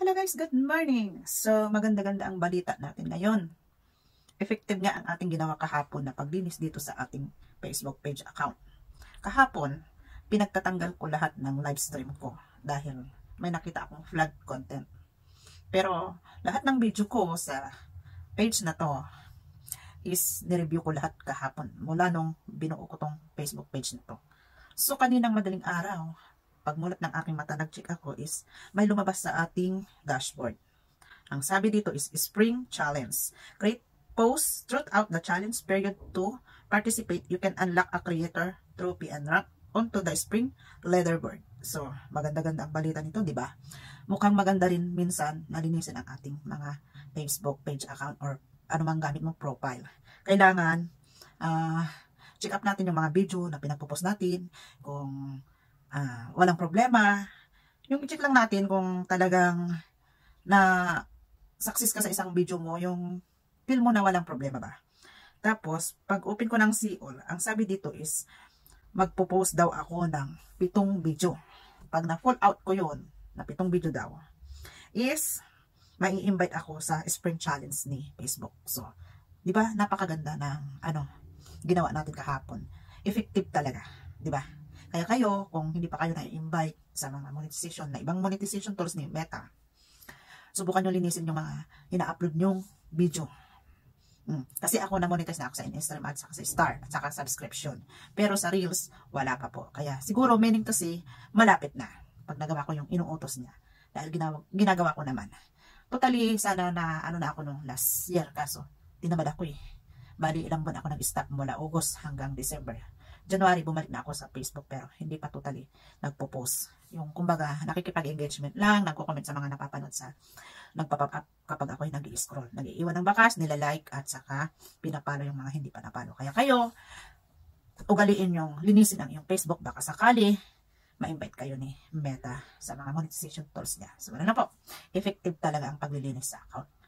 Hello guys, good morning. So, maganda-ganda ang balita natin ngayon. Effective nga ang ating ginawa kahapon na paglinis dito sa ating Facebook page account. Kahapon, pinagtatanggal ko lahat ng live stream ko dahil may nakita akong flag content. Pero, lahat ng video ko sa page na to is nireview ko lahat kahapon mula nung binuo ko tong Facebook page na to. So, kaninang madaling araw, pagmulat ng aking mata, nag-check ako is may lumabas sa ating dashboard. Ang sabi dito is Spring Challenge. Create posts throughout the challenge period to participate. You can unlock a creator trophy and rank onto the Spring leaderboard. So, maganda-ganda ang balita nito, di ba? Mukhang maganda rin minsan nalinisin ang ating mga Facebook page account or anumang gamit mong profile. Kailangan check up natin yung mga video na pinagpo-post natin, kung walang problema. Yung i-check lang natin kung talagang na success ka sa isang video mo, yung feel mo na walang problema ba. Tapos, pag open ko ng see all, ang sabi dito is magpo-post daw ako ng 7 video. Pag na-full out ko yun, na 7 video daw, is mai-invite ako sa Spring Challenge ni Facebook. So, di ba, napakaganda ng ginawa natin kahapon. Effective talaga, di ba? Kaya kayo, kung hindi pa kayo na-invite sa mga monetization, na ibang monetization tools ni Meta, subukan nyo linisin yung mga ina-upload nyong video. Kasi ako na-monetize na ako sa Instagram at sa Star at saka subscription. Pero sa Reels, wala pa po. Kaya siguro meaning to say, malapit na pag nagawa ko yung inuutos niya. Dahil ginagawa ko naman. Totally, sana na na ako nung last year. Kaso, tinamad ako eh. Bali, ilang buwan ako nag-stop mula August hanggang December. January, bumalik na ako sa Facebook pero hindi pa totally nagpo-post. Yung kumbaga, nakikipag-engagement lang, nagko-comment sa mga napapanood sa nagpa-pop up kapag ako'y nag-i-scroll. Nag-iiwan ng bakas, nila-like at saka pinapalo yung mga hindi pa napalo. Kaya kayo, ugaliin yung linisin ang iyong Facebook. Baka sakali, ma-invite kayo ni Meta sa mga monetization tools niya. So, wala na po. Effective talaga ang paglilinis sa account.